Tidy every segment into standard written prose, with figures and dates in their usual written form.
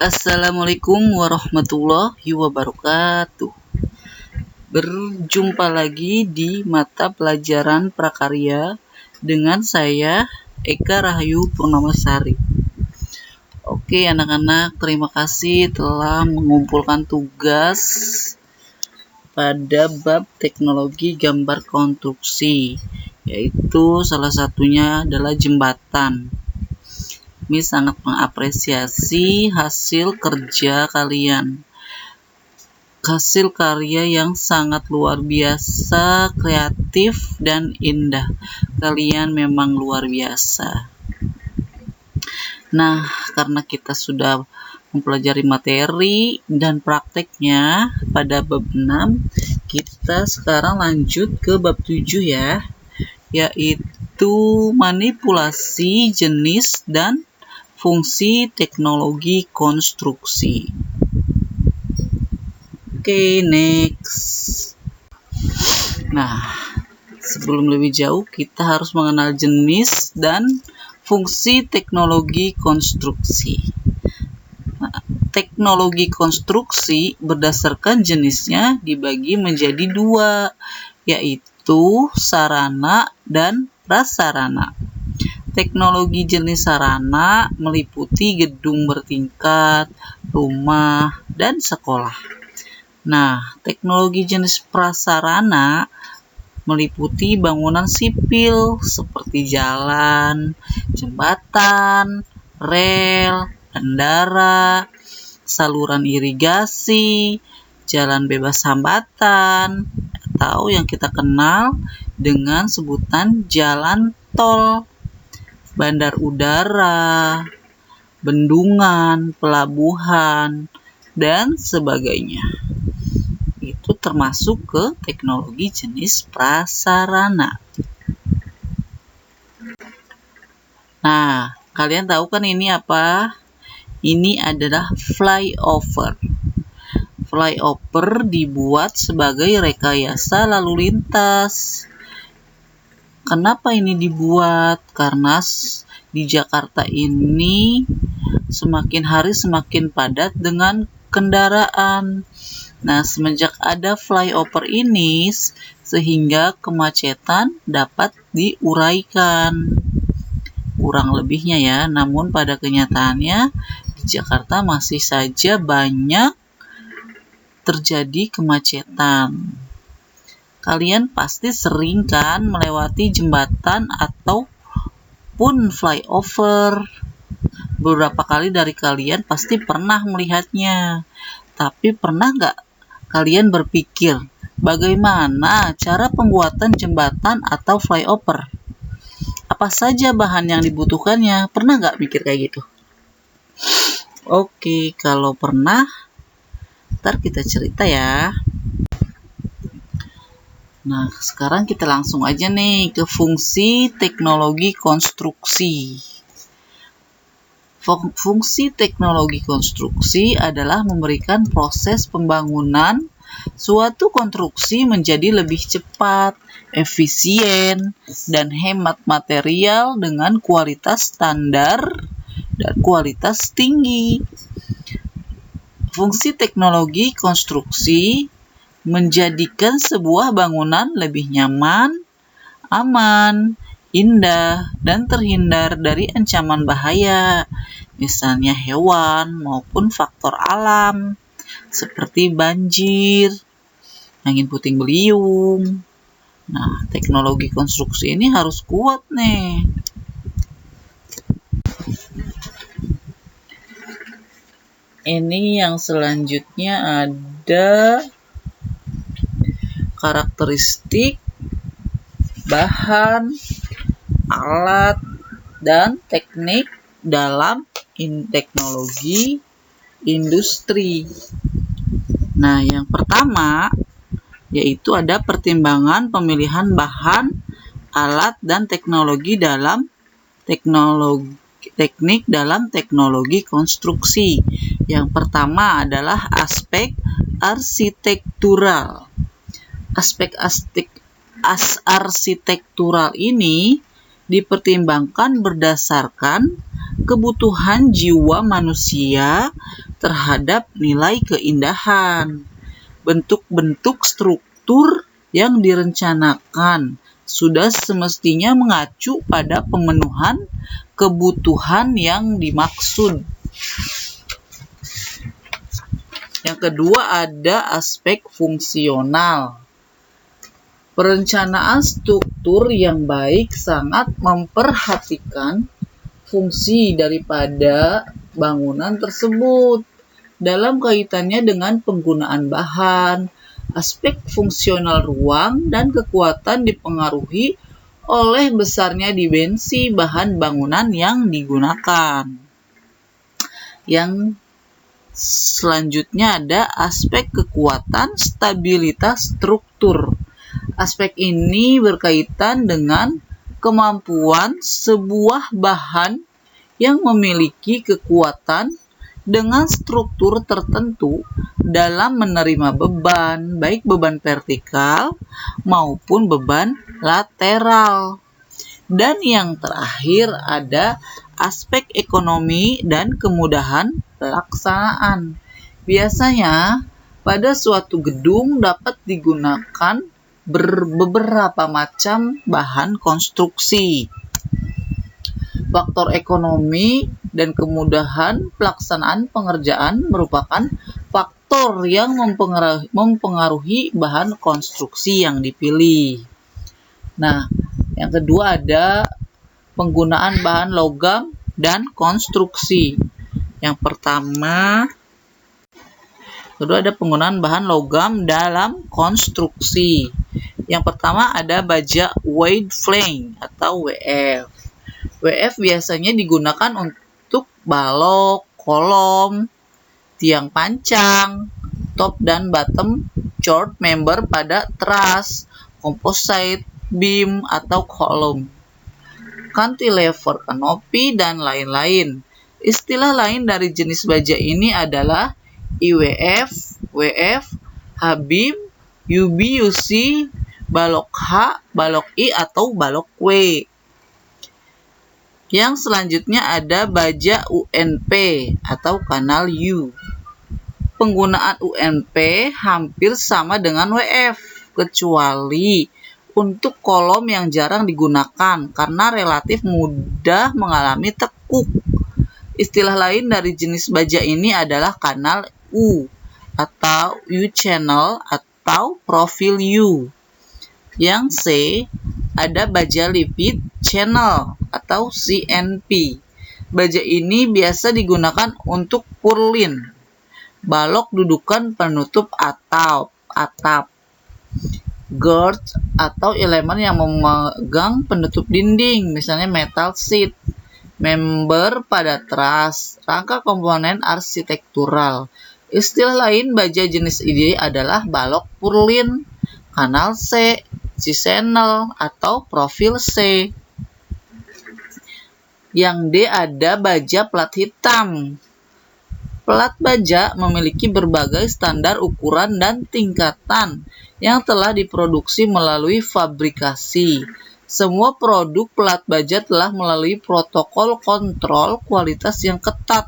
Assalamualaikum warahmatullahi wabarakatuh. Berjumpa lagi di mata pelajaran prakarya dengan saya Eka Rahayu Purnamasari. Oke anak-anak, terima kasih telah mengumpulkan tugas pada bab teknologi gambar konstruksi, yaitu salah satunya adalah jembatan. Kami sangat mengapresiasi hasil kerja kalian. Hasil karya yang sangat luar biasa, kreatif, dan indah. Kalian memang luar biasa. Nah, karena kita sudah mempelajari materi dan prakteknya pada bab 6, kita sekarang lanjut ke bab 7 ya, yaitu manipulasi jenis dan fungsi teknologi konstruksi. Oke, next. Nah, sebelum lebih jauh, kita harus mengenal jenis dan fungsi teknologi konstruksi. Nah, teknologi konstruksi berdasarkan jenisnya dibagi menjadi dua, yaitu sarana dan prasarana. Teknologi jenis sarana meliputi gedung bertingkat, rumah, dan sekolah. Nah, teknologi jenis prasarana meliputi bangunan sipil seperti jalan, jembatan, rel, bandara, saluran irigasi, jalan bebas hambatan, atau yang kita kenal dengan sebutan jalan tol, bandar udara, bendungan, pelabuhan, dan sebagainya. Itu termasuk ke teknologi jenis prasarana. Nah, kalian tahu kan ini apa? Ini adalah flyover. Flyover dibuat sebagai rekayasa lalu lintas. Kenapa ini dibuat? Karena di Jakarta ini semakin hari semakin padat dengan kendaraan. Nah, semenjak ada flyover ini, sehingga kemacetan dapat diuraikan. Kurang lebihnya ya, namun pada kenyataannya di Jakarta masih saja banyak terjadi kemacetan. Kalian pasti sering kan melewati jembatan ataupun flyover. Beberapa kali dari kalian pasti pernah melihatnya. Tapi pernah nggak kalian berpikir bagaimana cara pembuatan jembatan atau flyover? Apa saja bahan yang dibutuhkannya? Pernah nggak mikir kayak gitu? Oke, kalau pernah, ntar kita cerita ya. Nah, sekarang kita langsung aja nih ke fungsi teknologi konstruksi. Fungsi teknologi konstruksi adalah memberikan proses pembangunan suatu konstruksi menjadi lebih cepat, efisien, dan hemat material dengan kualitas standar dan kualitas tinggi. Fungsi teknologi konstruksi menjadikan sebuah bangunan lebih nyaman, aman, indah, dan terhindar dari ancaman bahaya, misalnya hewan maupun faktor alam, seperti banjir, angin puting beliung. Nah, teknologi konstruksi ini harus kuat nih. Ini yang selanjutnya ada karakteristik, bahan, alat, dan teknik dalam teknologi industri. Nah, yang pertama yaitu ada pertimbangan pemilihan bahan, alat, dan teknik dalam teknologi konstruksi. Yang pertama adalah aspek arsitektural. Aspek arsitektural ini dipertimbangkan berdasarkan kebutuhan jiwa manusia terhadap nilai keindahan. Bentuk-bentuk struktur yang direncanakan sudah semestinya mengacu pada pemenuhan kebutuhan yang dimaksud. Yang kedua ada aspek fungsional. Perencanaan struktur yang baik sangat memperhatikan fungsi daripada bangunan tersebut dalam kaitannya dengan penggunaan bahan. Aspek fungsional ruang dan kekuatan dipengaruhi oleh besarnya dimensi bahan bangunan yang digunakan. Yang selanjutnya ada aspek kekuatan stabilitas struktur. Aspek ini berkaitan dengan kemampuan sebuah bahan yang memiliki kekuatan dengan struktur tertentu dalam menerima beban, baik beban vertikal maupun beban lateral. Dan yang terakhir ada aspek ekonomi dan kemudahan pelaksanaan. Biasanya pada suatu gedung dapat digunakan beberapa macam bahan konstruksi. Faktor ekonomi dan kemudahan pelaksanaan pengerjaan merupakan faktor yang mempengaruhi bahan konstruksi yang dipilih. Nah, yang kedua ada penggunaan bahan logam dan konstruksi. Yang pertama, ada penggunaan bahan logam dalam konstruksi. Yang pertama ada baja wide flank atau WF. WF biasanya digunakan untuk balok, kolom, tiang pancang, top dan bottom chord member pada truss, composite beam atau kolom, cantilever kanopi, dan lain-lain. Istilah lain dari jenis baja ini adalah IWF, WF, H-beam, UB, UC, balok H, balok I atau balok W. Yang selanjutnya ada baja UNP atau kanal U. Penggunaan UNP hampir sama dengan WF, kecuali untuk kolom yang jarang digunakan karena relatif mudah mengalami tekuk. Istilah lain dari jenis baja ini adalah kanal U atau U-channel atau profil U. Yang C ada baja lipid channel atau CNP. Baja ini biasa digunakan untuk purlin, balok dudukan penutup atap, girth atau elemen yang memegang penutup dinding, misalnya metal sheet, member pada truss, rangka komponen arsitektural. Istilah lain baja jenis ini adalah balok purlin, kanal C, C-channel atau profil C. Yang D ada baja plat hitam. Plat baja memiliki berbagai standar ukuran dan tingkatan yang telah diproduksi melalui fabrikasi. Semua produk plat baja telah melalui protokol kontrol kualitas yang ketat.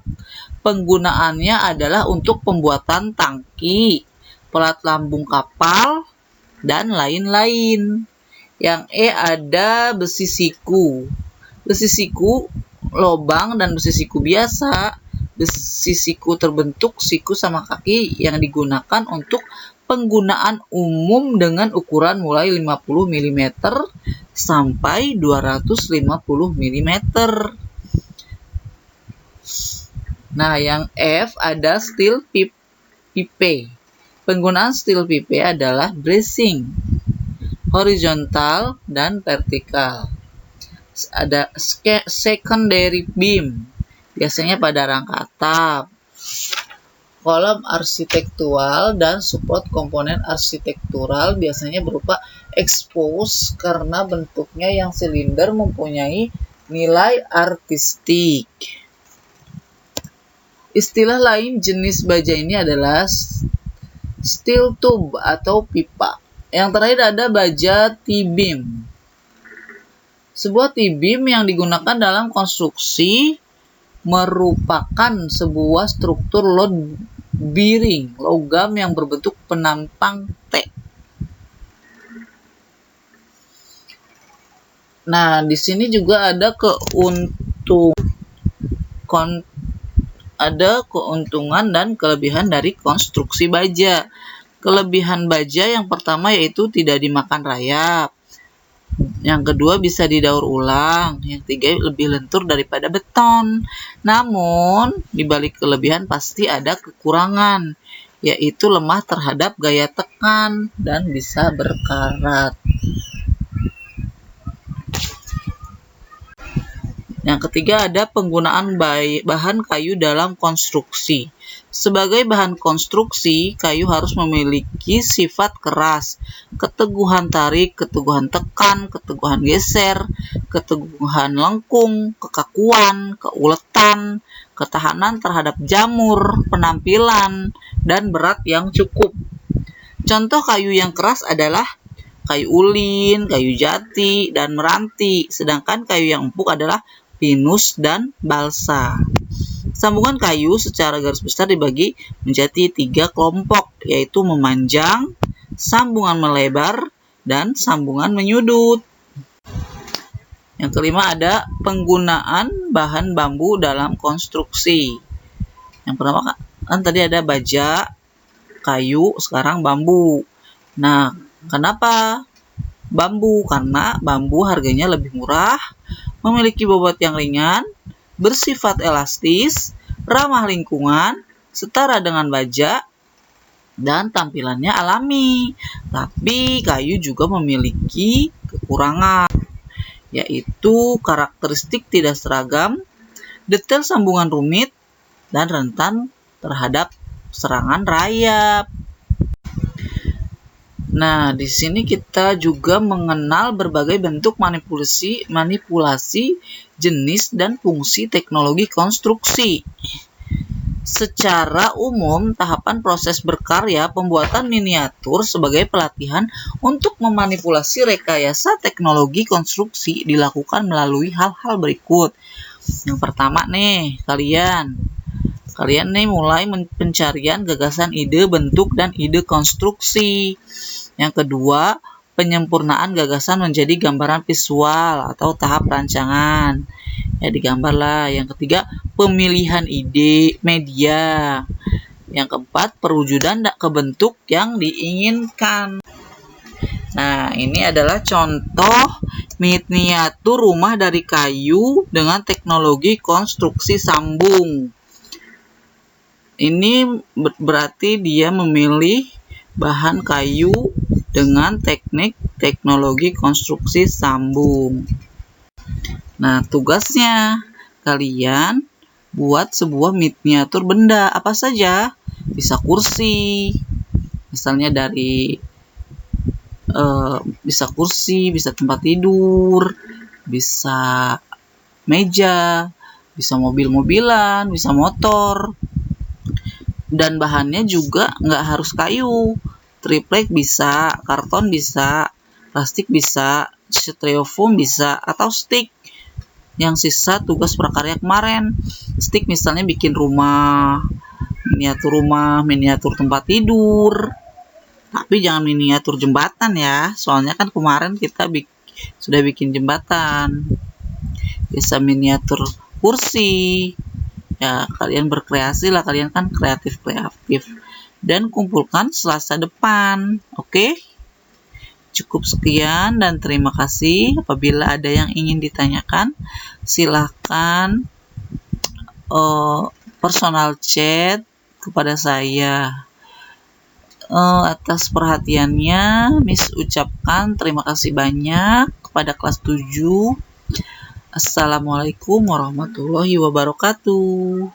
Penggunaannya adalah untuk pembuatan tangki, plat lambung kapal, dan lain-lain. Yang E ada besi siku. Besi siku lobang dan besi siku biasa. Besi siku terbentuk siku sama kaki yang digunakan untuk penggunaan umum dengan ukuran mulai 50 mm sampai 250 mm. Nah, yang F ada steel pipe. Penggunaan steel pipe adalah bracing horizontal dan vertikal. Ada secondary beam, biasanya pada rangka atap, kolom arsitektural dan support komponen arsitektural biasanya berupa expose karena bentuknya yang silinder mempunyai nilai artistik. Istilah lain jenis baja ini adalah steel tube atau pipa. Yang terakhir ada baja T-beam. Sebuah T-beam yang digunakan dalam konstruksi merupakan sebuah struktur load bearing logam yang berbentuk penantang T. Nah, di sini juga ada keuntungan dan kelebihan dari konstruksi baja. Kelebihan baja yang pertama yaitu tidak dimakan rayap. Yang kedua bisa didaur ulang. Yang tiga lebih lentur daripada beton. Namun, di balik kelebihan pasti ada kekurangan, yaitu lemah terhadap gaya tekan dan bisa berkarat. Yang ketiga ada penggunaan bahan kayu dalam konstruksi. Sebagai bahan konstruksi, kayu harus memiliki sifat keras, keteguhan tarik, keteguhan tekan, keteguhan geser, keteguhan lengkung, kekakuan, keuletan, ketahanan terhadap jamur, penampilan, dan berat yang cukup. Contoh kayu yang keras adalah kayu ulin, kayu jati, dan meranti, sedangkan kayu yang empuk adalah pinus dan balsa. Sambungan kayu secara garis besar dibagi menjadi 3 kelompok, yaitu memanjang, sambungan melebar, dan sambungan menyudut. Yang kelima ada penggunaan bahan bambu dalam konstruksi. Yang pertama kan tadi ada baja, kayu, sekarang bambu. Nah, kenapa bambu? Karena bambu harganya lebih murah, memiliki bobot yang ringan, bersifat elastis, ramah lingkungan, setara dengan baja, dan tampilannya alami. Tapi kayu juga memiliki kekurangan, yaitu karakteristik tidak seragam, detail sambungan rumit, dan rentan terhadap serangan rayap. Nah, di sini kita juga mengenal berbagai bentuk manipulasi jenis dan fungsi teknologi konstruksi. Secara umum, tahapan proses berkarya pembuatan miniatur sebagai pelatihan untuk memanipulasi rekayasa teknologi konstruksi dilakukan melalui hal-hal berikut. Yang pertama nih, kalian nih mulai pencarian gagasan ide bentuk dan ide konstruksi. Yang kedua, penyempurnaan gagasan menjadi gambaran visual atau tahap rancangan. Ya, digambarlah. Yang ketiga, pemilihan ide media. Yang keempat, perwujudan ke bentuk yang diinginkan. Nah, ini adalah contoh miniatur rumah dari kayu dengan teknologi konstruksi sambung. Ini berarti dia memilih bahan kayu dengan teknologi konstruksi sambung. Nah, tugasnya kalian buat sebuah miniatur benda apa saja. Bisa kursi, misalnya dari bisa kursi, bisa tempat tidur, bisa meja, bisa mobil-mobilan, bisa motor. Dan bahannya juga nggak harus kayu, triplek bisa, karton bisa, plastik bisa, styrofoam bisa, atau stick. Yang sisa tugas prakarya kemarin, stick misalnya bikin rumah, miniatur tempat tidur. Tapi jangan miniatur jembatan ya, soalnya kan kemarin kita sudah bikin jembatan. Bisa miniatur kursi. Ya, kalian berkreasi lah, kalian kan kreatif. Dan kumpulkan Selasa depan. Oke? Cukup sekian dan terima kasih. Apabila ada yang ingin ditanyakan, silahkan personal chat kepada saya. Atas perhatiannya, Miss ucapkan terima kasih banyak kepada kelas 7. Assalamualaikum warahmatullahi wabarakatuh.